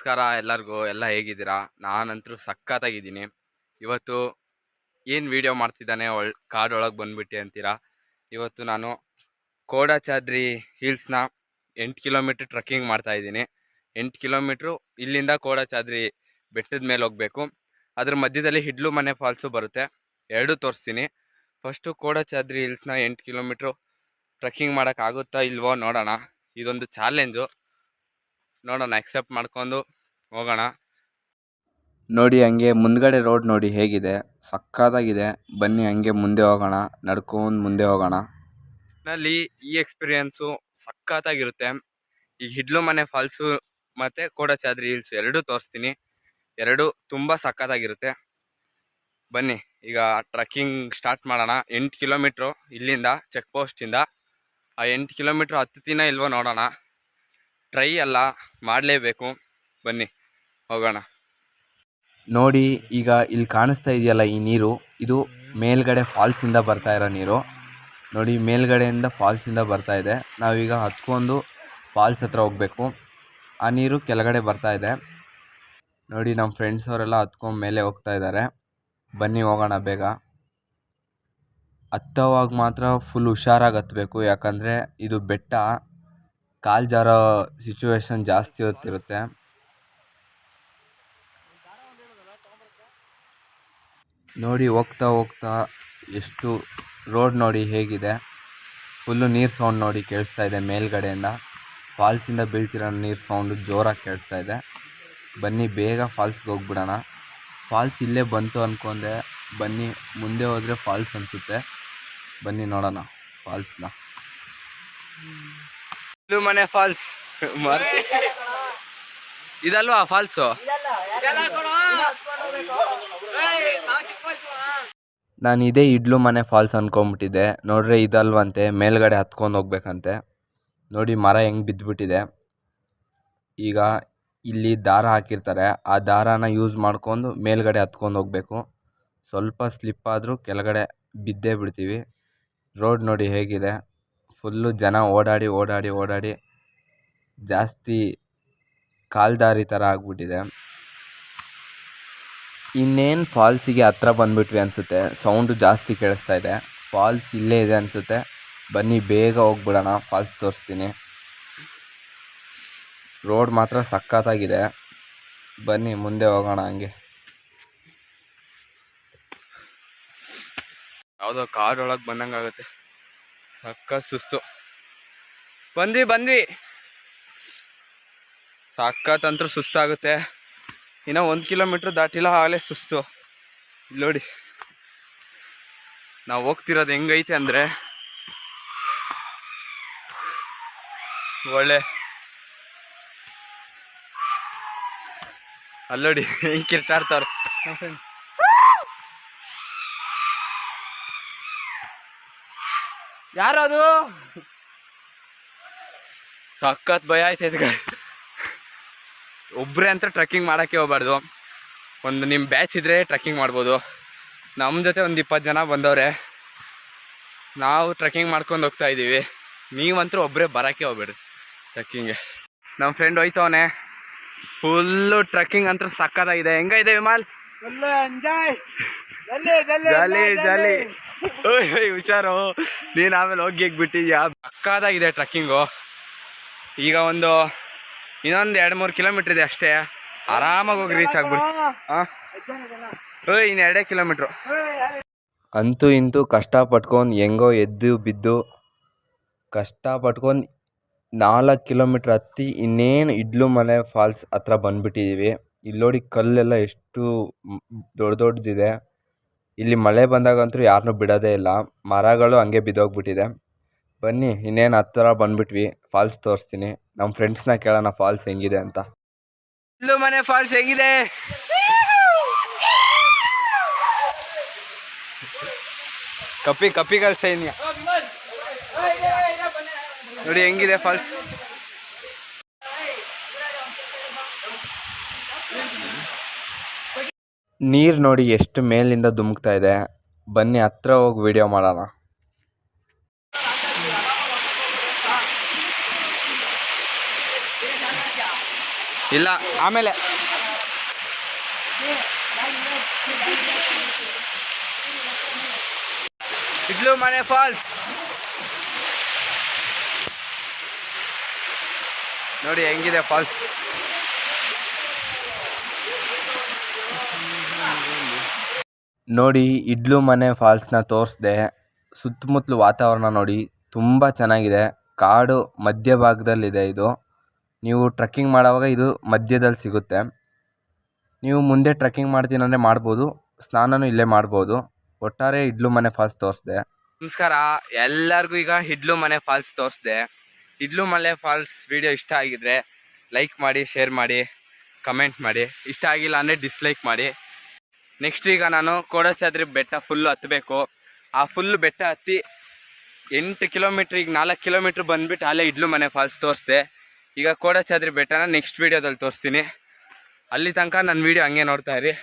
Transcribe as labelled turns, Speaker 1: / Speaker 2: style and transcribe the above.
Speaker 1: ನಮಸ್ಕಾರ ಎಲ್ಲರಿಗೂ. ಎಲ್ಲ ಹೇಗಿದ್ದೀರಾ? ನಾನಂತೂ ಸಖತ್ತಾಗಿದ್ದೀನಿ. ಇವತ್ತು ಏನು ವೀಡಿಯೋ ಮಾಡ್ತಿದ್ದಾನೆ ಕಾಡೊಳಗೆ ಬಂದುಬಿಟ್ಟು ಅಂತೀರಾ. ಇವತ್ತು ನಾನು ಕೋಡಾಚಾದ್ರಿ ಹಿಲ್ಸ್ನ 8 ಕಿಲೋಮೀಟ್ರ್ ಟ್ರಕ್ಕಿಂಗ್ ಮಾಡ್ತಾಯಿದ್ದೀನಿ. 8 ಕಿಲೋಮೀಟ್ರು ಇಲ್ಲಿಂದ ಕೋಡಾಚಾದ್ರಿ ಬೆಟ್ಟದ ಮೇಲೆ ಹೋಗಬೇಕು. ಅದ್ರ ಮಧ್ಯದಲ್ಲಿ ಹಿಡ್ಲು ಮನೆ ಫಾಲ್ಸು ಬರುತ್ತೆ. ಎರಡೂ ತೋರಿಸ್ತೀನಿ. ಫಸ್ಟು ಕೋಡಾಚಾದ್ರಿ ಹಿಲ್ಸ್ನ 8 ಕಿಲೋಮೀಟ್ರು ಟ್ರಕ್ಕಿಂಗ್ ಮಾಡೋಕ್ಕಾಗುತ್ತಾ ಇಲ್ವೋ ನೋಡೋಣ. ಇದೊಂದು ಚಾಲೆಂಜು. ನೋಡೋಣ, ಎಕ್ಸೆಪ್ಟ್ ಮಾಡ್ಕೊಂಡು ಹೋಗೋಣ. ನೋಡಿ, ಹಂಗೆ ಮುಂದ್ಗಡೆ ರೋಡ್ ನೋಡಿ ಹೇಗಿದೆ, ಸಕ್ಕತ್ತಾಗಿದೆ. ಬನ್ನಿ ಹಂಗೆ ಮುಂದೆ ಹೋಗೋಣ, ನಡ್ಕೊಂಡು ಮುಂದೆ ಹೋಗೋಣ. ನಲ್ಲಿ ಈ ಎಕ್ಸ್ಪೀರಿಯೆನ್ಸು ಸಕ್ಕತ್ತಾಗಿರುತ್ತೆ. ಈ ಹಿಡ್ಲು ಮನೆ ಫಾಲ್ಸು ಮತ್ತು ಕೋಡಾಚಾದ್ರಿ ಹಿಲ್ಸ್ ಎರಡೂ ತೋರಿಸ್ತೀನಿ. ಎರಡೂ ತುಂಬ ಸಕ್ಕತ್ತಾಗಿರುತ್ತೆ. ಬನ್ನಿ ಈಗ ಟ್ರಕ್ಕಿಂಗ್ ಸ್ಟಾರ್ಟ್ ಮಾಡೋಣ. 8 ಕಿಲೋಮೀಟ್ರು ಇಲ್ಲಿಂದ ಚೆಕ್ ಪೋಸ್ಟಿಂದ. ಆ 8 ಕಿಲೋಮೀಟ್ರು ಹತ್ತುತ್ತೀನ ಇಲ್ವೋ ನೋಡೋಣ. ಟ್ರೈ ಎಲ್ಲ ಮಾಡಲೇಬೇಕು. ಬನ್ನಿ ಹೋಗೋಣ. ನೋಡಿ, ಈಗ ಇಲ್ಲಿ ಕಾಣಿಸ್ತಾ ಇದೆಯಲ್ಲ ಈ ನೀರು, ಇದು ಮೇಲ್ಗಡೆ ಫಾಲ್ಸಿಂದ ಬರ್ತಾ ಇರೋ ನೀರು. ನೋಡಿ, ಮೇಲ್ಗಡೆಯಿಂದ ಫಾಲ್ಸಿಂದ ಬರ್ತಾ ಇದೆ. ನಾವೀಗ ಹತ್ಕೊಂಡು ಫಾಲ್ಸ್ ಹತ್ರ ಹೋಗಬೇಕು. ಆ ನೀರು ಕೆಳಗಡೆ ಬರ್ತಾ ಇದೆ. ನೋಡಿ, ನಮ್ಮ ಫ್ರೆಂಡ್ಸ್ ಅವರೆಲ್ಲ ಹತ್ಕೊಂಡು ಮೇಲೆ ಹೋಗ್ತಾ ಇದ್ದಾರೆ. ಬನ್ನಿ ಹೋಗೋಣ ಬೇಗ. ಹತ್ತೋವಾಗ ಮಾತ್ರ ಫುಲ್ ಹುಷಾರಾಗಿ ಹತ್ತಬೇಕು, ಯಾಕಂದರೆ ಇದು ಬೆಟ್ಟ, ಕಾಲು ಜಾರೋ ಸಿಚುವೇಶನ್ ಜಾಸ್ತಿ ಹೊತ್ತಿರುತ್ತೆ. ನೋಡಿ, ಹೋಗ್ತಾ ಹೋಗ್ತಾ ಎಷ್ಟು ರೋಡ್ ನೋಡಿ ಹೇಗಿದೆ. ಫುಲ್ಲು ನೀರು ಸೌಂಡ್ ನೋಡಿ ಕೇಳಿಸ್ತಾ ಇದೆ ಮೇಲ್ಗಡೆಯಿಂದ. ಫಾಲ್ಸಿಂದ ಬೀಳ್ತಿರೋ ನೀರು ಸೌಂಡು ಜೋರಾಗಿ ಕೇಳಿಸ್ತಾ ಇದೆ. ಬನ್ನಿ ಬೇಗ ಫಾಲ್ಸ್ಗೆ ಹೋಗ್ಬಿಡೋಣ. ಫಾಲ್ಸ್ ಇಲ್ಲೇ ಬಂತು ಅಂದ್ಕೊಂಡೆ. ಬನ್ನಿ ಮುಂದೆ ಹೋದರೆ ಫಾಲ್ಸ್ ಅನಿಸುತ್ತೆ. ಬನ್ನಿ ನೋಡೋಣ ಫಾಲ್ಸ್ನ. ಇದು ಮನೆ ಫಾಲ್ಸ್ ಇದಲ್ವಾ ಫಾಲ್ಸು? ನಾನು ಇದೇ ಇಡ್ಲು ಮನೆ ಫಾಲ್ಸ್ ಅಂದ್ಕೊಂಬಿಟ್ಟಿದ್ದೆ. ನೋಡ್ರೆ ಇದಲ್ವಂತೆ, ಮೇಲ್ಗಡೆ ಹತ್ಕೊಂಡು ಹೋಗ್ಬೇಕಂತೆ. ನೋಡಿ ಮರ ಹೆಂಗೆ ಬಿದ್ದುಬಿಟ್ಟಿದೆ. ಈಗ ಇಲ್ಲಿ ದಾರ ಹಾಕಿರ್ತಾರೆ, ಆ ದಾರಾನ ಯೂಸ್ ಮಾಡ್ಕೊಂಡು ಮೇಲ್ಗಡೆ ಹತ್ಕೊಂಡು ಹೋಗಬೇಕು. ಸ್ವಲ್ಪ ಸ್ಲಿಪ್ ಆದರೂ ಕೆಳಗಡೆ ಬಿದ್ದೇ ಬಿಡ್ತೀವಿ. ರೋಡ್ ನೋಡಿ ಹೇಗಿದೆ. ಫುಲ್ಲು ಜನ ಓಡಾಡಿ ಓಡಾಡಿ ಓಡಾಡಿ ಜಾಸ್ತಿ ಕಾಲ್ದಾರಿ ಥರ ಆಗ್ಬಿಟ್ಟಿದೆ. ಇನ್ನೇನು ಫಾಲ್ಸಿಗೆ ಹತ್ರ ಬಂದುಬಿಟ್ವಿ ಅನಿಸುತ್ತೆ. ಸೌಂಡು ಜಾಸ್ತಿ ಕೇಳಿಸ್ತಾ ಇದೆ. ಫಾಲ್ಸ್ ಇಲ್ಲೇ ಇದೆ ಅನಿಸುತ್ತೆ. ಬನ್ನಿ ಬೇಗ ಹೋಗ್ಬಿಡೋಣ, ಫಾಲ್ಸ್ ತೋರಿಸ್ತೀನಿ. ರೋಡ್ ಮಾತ್ರ ಸಕ್ಕತ್ತಾಗಿದೆ. ಬನ್ನಿ ಮುಂದೆ ಹೋಗೋಣ. ಹಂಗೆ ಯಾವುದೋ ಕಾಡೊಳಗೆ ಬಂದಂಗಾಗುತ್ತೆ. ಸಕ್ಕತ್ ಸುಸ್ತು. ಬಂದ್ವಿ ಸಕ್ಕತ್ತಂತೂ ಸುಸ್ತಾಗುತ್ತೆ. ಇನ್ನೂ 1 ಕಿಲೋಮೀಟ್ರ್ ದಾಟಿಲ್ಲ, ಆಗಲೇ ಸುಸ್ತು. ಇಲ್ಲಿ ನೋಡಿ ನಾವು ಹೋಗ್ತಿರೋದು ಹೆಂಗೈತೆ ಅಂದರೆ, ಒಳ್ಳೆ ಅಲ್ಲೋಡಿ ಹೆಂಗೆ ಕಿರ್ಚಾಡ್ತಾವ್ರೆ ನಮ್ಮ ಫ್ರೆಂಡ್. ಯಾರದು? ಸಖತ್ ಭಯ ಆಯ್ತೈತೆ. ಒಬ್ಬರೇ ಅಂತ ಟ್ರಕ್ಕಿಂಗ್ ಮಾಡೋಕ್ಕೆ ಹೋಗ್ಬಾರ್ದು. ಒಂದು ನಿಮ್ಮ ಬ್ಯಾಚ್ ಇದ್ದರೆ ಟ್ರಕ್ಕಿಂಗ್ ಮಾಡ್ಬೋದು. ನಮ್ಮ ಜೊತೆ ಒಂದು 20 ಜನ ಬಂದವ್ರೆ. ನಾವು ಟ್ರಕ್ಕಿಂಗ್ ಮಾಡ್ಕೊಂಡು ಹೋಗ್ತಾಯಿದ್ದೀವಿ. ನೀವಂತರೂ ಒಬ್ಬರೇ ಬರೋಕ್ಕೆ ಹೋಗ್ಬೇಡ್ರಿ ಟ್ರಕ್ಕಿಂಗೆ. ನಮ್ಮ ಫ್ರೆಂಡ್ ಹೋಯ್ತವನೆ. ಫುಲ್ಲು ಟ್ರಕ್ಕಿಂಗ್ ಅಂತೂ ಸಕ್ಕತ್ತಾಗಿದೆ. ಹೆಂಗಿದೆ ವಿಮಾಲ್? ಜಾಲಿ ಜಾಲಿ. ಓಯ್ ಹುಷಾರು, ನೀನು ಆಮೇಲೆ ಹೋಗಿ ಬಿಟ್ಟಿದ್ಯಾ. ಸಕ್ಕತ್ತಾಗಿದೆ ಟ್ರಕ್ಕಿಂಗು. ಈಗ ಇನ್ನೊಂದು 2-3 ಕಿಲೋಮೀಟ್ರ್ ಇದೆ ಅಷ್ಟೇ. ಆರಾಮಾಗಿ ಹೋಗಿ ರೀಚ್ ಆಗ್ಬಿಡಿ. ಇನ್ನು 2 ಕಿಲೋಮೀಟ್ರು. ಅಂತೂ ಇಂತೂ ಕಷ್ಟಪಟ್ಕೊಂಡು ಹೆಂಗೋ ಎದ್ದು ಬಿದ್ದು ಕಷ್ಟಪಟ್ಕೊಂಡು 4 ಕಿಲೋಮೀಟ್ರ್ ಹತ್ತಿ ಇನ್ನೇನು ಇಡ್ಲು ಮನೆ ಫಾಲ್ಸ್ ಹತ್ರ ಬಂದುಬಿಟ್ಟಿದ್ದೀವಿ. ಇಲ್ಲಿ ನೋಡಿ ಕಲ್ಲೆಲ್ಲ ಎಷ್ಟು ದೊಡ್ಡದಿದೆ. ಇಲ್ಲಿ ಮಳೆ ಬಂದಾಗಂತೂ ಯಾರನ್ನೂ ಬಿಡೋದೇ ಇಲ್ಲ. ಮರಗಳು ಹಂಗೆ ಬಿದ್ದೋಗ್ಬಿಟ್ಟಿದೆ. ಬನ್ನಿ ಇನ್ನೇನು ಹತ್ತಿರ ಬಂದುಬಿಟ್ವಿ. ಫಾಲ್ಸ್ ತೋರಿಸ್ತೀನಿ. ನಮ್ಮ ಫ್ರೆಂಡ್ಸ್ನ ಕೇಳೋಣ ಫಾಲ್ಸ್ ಹೆಂಗಿದೆ ಅಂತ. ಇಡ್ಲು ಮನೆ ಫಾಲ್ಸ್ ಹೇಗಿದೆ? ಕಪ್ಪಿ ಕಳಿಸ್ತಾ ಇದೀಯ ನೋಡಿ ಹೆಂಗಿದೆ ಫಾಲ್ಸ್. ನೀರು ನೋಡಿ ಎಷ್ಟು ಮೇಲಿಂದ ಧುಮುಕ್ತಾ ಇದೆ. ಬನ್ನಿ ಹತ್ರ ಹೋಗಿ ವಿಡಿಯೋ ಮಾಡೋಣ. ಇಲ್ಲ ಆಮೇಲೆ ಇಡ್ಲು ಮನೆ ಫಾಲ್ಸ್ ನೋಡಿ ಹೆಂಗಿದೆ ಫಾಲ್ಸ್. ನೋಡಿ ಇಡ್ಲು ಮನೆ ಫಾಲ್ಸ್ನ ತೋರಿಸ್ದೆ. ಸುತ್ತಮುತ್ತಲು ವಾತಾವರಣ ನೋಡಿ ತುಂಬ ಚೆನ್ನಾಗಿದೆ. ಕಾಡು ಮಧ್ಯಭಾಗದಲ್ಲಿದೆ ಇದು. ನೀವು ಟ್ರೆಕ್ಕಿಂಗ್ ಮಾಡೋವಾಗ ಇದು ಮಧ್ಯದಲ್ಲಿ ಸಿಗುತ್ತೆ. ನೀವು ಮುಂದೆ ಟ್ರೆಕ್ಕಿಂಗ್ ಮಾಡ್ತೀನಿ ಅಂದರೆ ಮಾಡ್ಬೋದು, ಸ್ನಾನನೂ ಇಲ್ಲೇ ಮಾಡ್ಬೋದು. ಒಟ್ಟಾರೆ ಇಡ್ಲು ಮನೆ ಫಾಲ್ಸ್ ತೋರಿಸ್ದೆ. ನಮಸ್ಕಾರ ಎಲ್ಲರಿಗೂ. ಈಗ ಇಡ್ಲು ಮನೆ ಫಾಲ್ಸ್ ತೋರಿಸ್ದೆ. ಇಡ್ಲು ಮನೆ ಫಾಲ್ಸ್ ವಿಡಿಯೋ ಇಷ್ಟ ಆಗಿದ್ರೆ ಲೈಕ್ ಮಾಡಿ, ಶೇರ್ ಮಾಡಿ, ಕಮೆಂಟ್ ಮಾಡಿ. ಇಷ್ಟ ಆಗಿಲ್ಲ ಅಂದರೆ ಡಿಸ್ಲೈಕ್ ಮಾಡಿ. ನೆಕ್ಸ್ಟ್ ಈಗ ನಾನು ಕೋಡಚಾದ್ರಿ ಬೆಟ್ಟ ಫುಲ್ಲು ಹತ್ತಬೇಕು. ಆ ಫುಲ್ ಬೆಟ್ಟ ಹತ್ತಿ 8 ಕಿಲೋಮೀಟ್ರ್, ಈಗ 4 ಕಿಲೋಮೀಟ್ರ್ ಬಂದುಬಿಟ್ಟು ಅಲ್ಲೇ ಇಡ್ಲು ಮನೆ ಫಾಲ್ಸ್ ತೋರಿಸ್ದೆ. ಈಗ ಕೋಡಚಾದ್ರಿ ಬೆಟ್ಟನ ನೆಕ್ಸ್ಟ್ ವೀಡಿಯೋದಲ್ಲಿ ತೋರಿಸ್ತೀನಿ. ಅಲ್ಲಿ ತನಕ ನನ್ನ ವೀಡಿಯೋ ಹಂಗೆ ನೋಡ್ತಾಯಿರಿ.